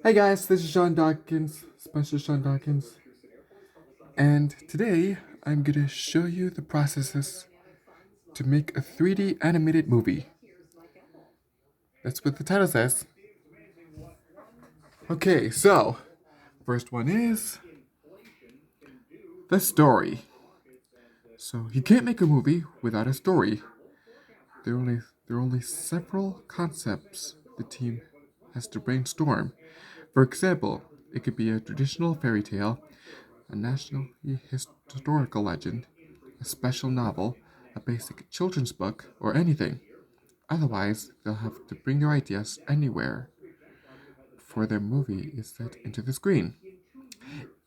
Hey guys, this is Sean Dawkins, Spencer Sean Dawkins, and today I'm gonna show you the processes to make a 3D animated movie. That's what the title says. Okay, so first one is the story. So you can't make a movie without a story. There are only several concepts the team has to brainstorm. For example, it could be a traditional fairy tale, a national historical legend, a special novel, a basic children's book, or anything. Otherwise, they'll have to bring their ideas anywhere before their movie is set into the screen.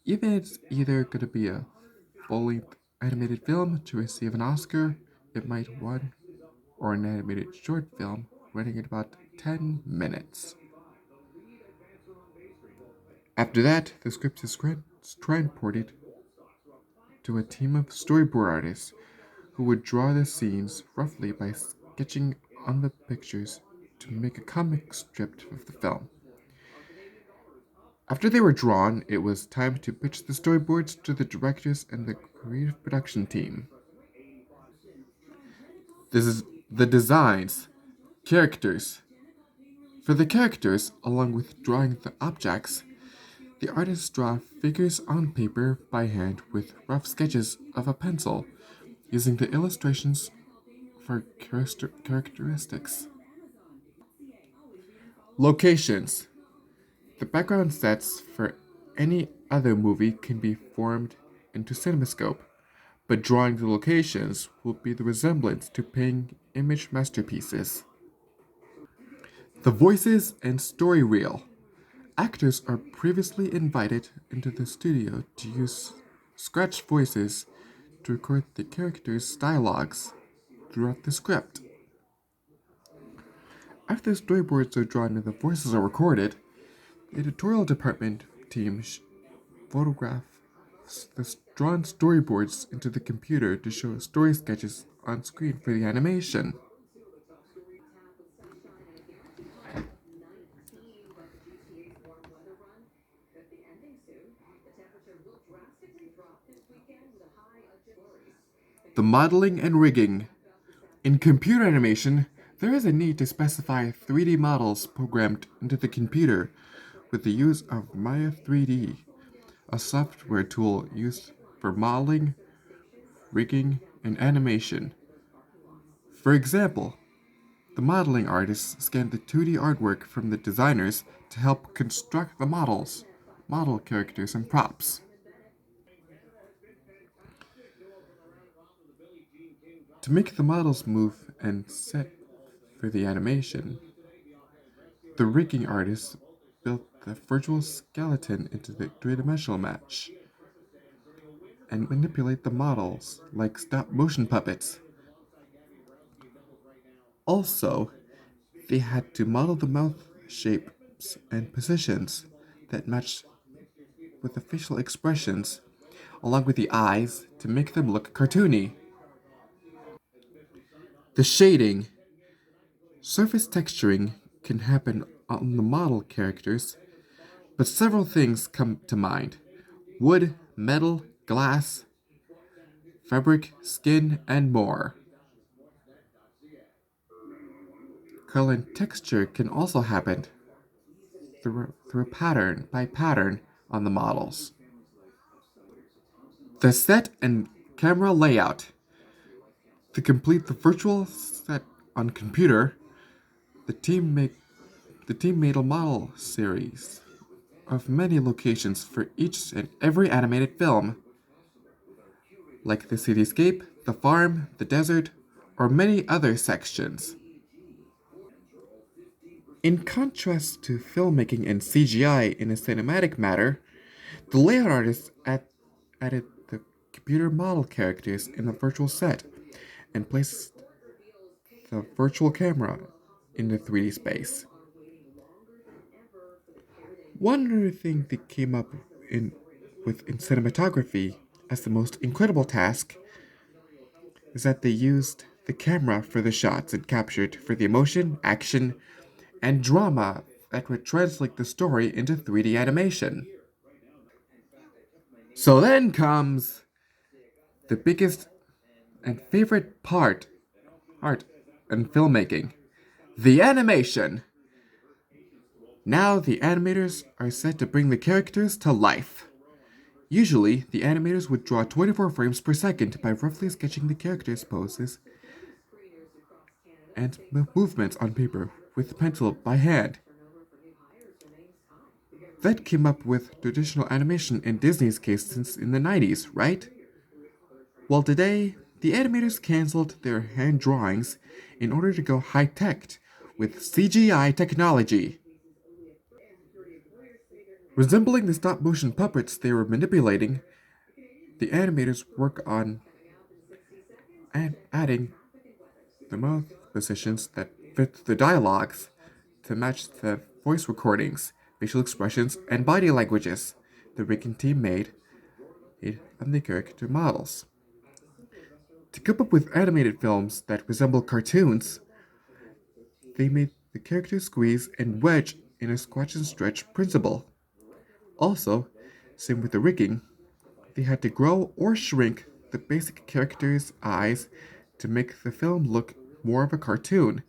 Even if it's either going to be a full length animated film to receive an Oscar, it might win, or an animated short film running at about 10 minutes. After that, the script is transported to a team of storyboard artists who would draw the scenes roughly by sketching on the pictures to make a comic strip of the film. After they were drawn, it was time to pitch the storyboards to the directors and the creative production team. This is the designs, characters. For the characters, along with drawing the objects, the artists draw figures on paper by hand with rough sketches of a pencil, using the illustrations for characteristics. Locations. The background sets for any other movie can be formed into CinemaScope, but drawing the locations will be the resemblance to paying image masterpieces. The voices and story reel. Actors are previously invited into the studio to use scratch voices to record the characters' dialogues throughout the script. After the storyboards are drawn and the voices are recorded, the editorial department team photograph the drawn storyboards into the computer to show story sketches on screen for the animation. The modeling and rigging. In computer animation, there is a need to specify 3D models programmed into the computer with the use of Maya 3D, a software tool used for modeling, rigging, and animation. For example, the modeling artists scan the 2D artwork from the designers to help construct the models, model characters, and props. To make the models move and set for the animation, the rigging artists built the virtual skeleton into the three-dimensional mesh and manipulate the models like stop-motion puppets. Also, they had to model the mouth shapes and positions that matched with the facial expressions, along with the eyes, to make them look cartoony. The shading. Surface texturing can happen on the model characters, but several things come to mind: wood, metal, glass, fabric, skin, and more. Color and texture can also happen through pattern by pattern on the models. The set and camera layout. To complete the virtual set on computer, the team make the team made a model series of many locations for each and every animated film, like the cityscape, the farm, the desert, or many other sections. In contrast to filmmaking and CGI in a cinematic matter, the layout artists added the computer model characters in the virtual set and placed the virtual camera in the 3D space. One other thing that came up in in cinematography as the most incredible task is that they used the camera for the shots it captured for the emotion, action, and drama that would translate the story into 3D animation. So then comes the biggest and favorite art in filmmaking, the animation. Now the animators are set to bring the characters to life. Usually, the animators would draw 24 frames per second by roughly sketching the characters' poses and movements on paper with pencil by hand. That came up with traditional animation in Disney's case since in the 90s, right? Well, today, the animators cancelled their hand drawings in order to go high-tech with CGI technology. Resembling the stop-motion puppets they were manipulating, the animators work on adding the mouth positions that fit the dialogues to match the voice recordings, facial expressions, and body languages the rigging team made on the character models. To come up with animated films that resemble cartoons, they made the characters squeeze and wedge in a squash and stretch principle. Also, same with the rigging, they had to grow or shrink the basic character's eyes to make the film look more of a cartoon.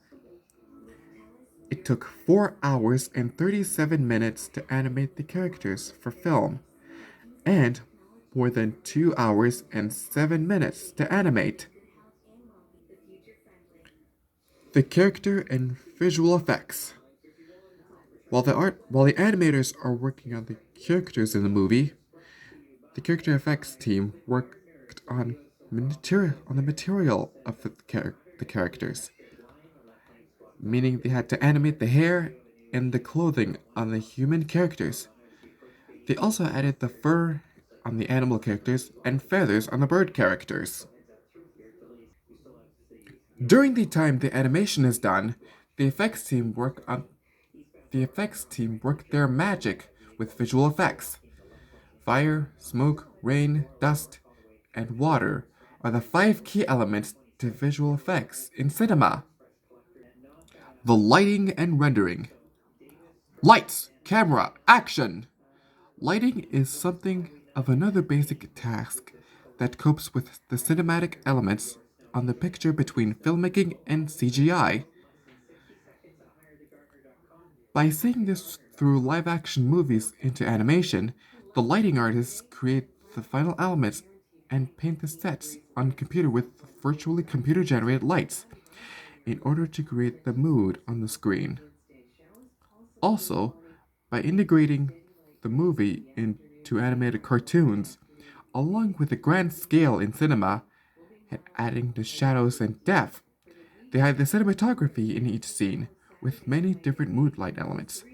It took 4 hours and 37 minutes to animate the characters for film, and more than 2 hours and 7 minutes to animate. The character and visual effects. While the animators are working on the characters in the movie, the character effects team worked on the material of the characters, meaning they had to animate the hair and the clothing on the human characters. They also added the fur on the animal characters and feathers on the bird characters. During the time the animation is done, the effects team work their magic with visual effects. Fire, smoke, rain, dust, and water are the 5 key elements to visual effects in cinema. The lighting and rendering. Lights, camera, action! Lighting is something of another basic task that copes with the cinematic elements on the picture between filmmaking and CGI. By seeing this through live-action movies into animation, the lighting artists create the final elements and paint the sets on computer with virtually computer-generated lights in order to create the mood on the screen. Also, by integrating the movie into animated cartoons, along with the grand scale in cinema, and adding the shadows and depth, they had the cinematography in each scene, with many different mood light elements.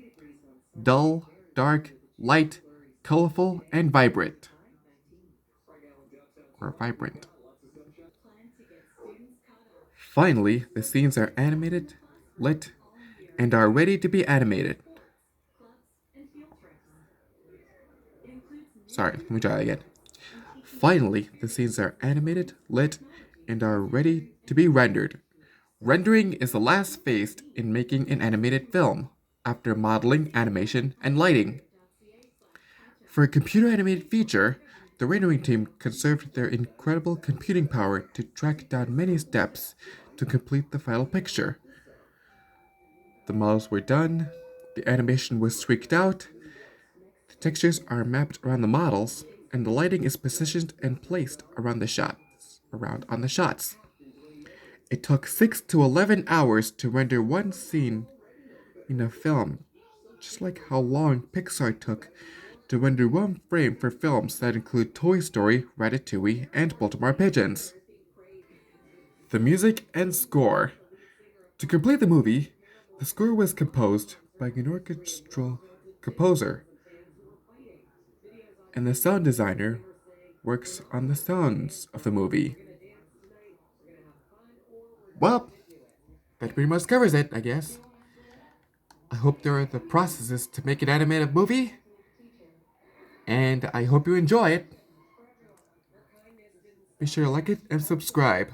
Dull, dark, light, colorful, and vibrant. Or vibrant. Finally, the scenes are animated, lit, and are ready to be animated. Sorry, let me try that again. Finally, the scenes are animated, lit, and are ready to be rendered. Rendering is the last phase in making an animated film, after modeling, animation, and lighting. For a computer-animated feature, the rendering team conserved their incredible computing power to track down many steps to complete the final picture. The models were done, the animation was tweaked out, the textures are mapped around the models, and the lighting is positioned and placed around on the shots. It took 6 to 11 hours to render one scene in a film, just like how long Pixar took to render one frame for films that include Toy Story, Ratatouille, and Baltimore Pigeons. The music and score. To complete the movie, the score was composed by an orchestral composer, and the sound designer works on the sounds of the movie. Well, that pretty much covers it, I guess. I hope there are the processes to make an animated movie, and I hope you enjoy it. Be sure to like it and subscribe.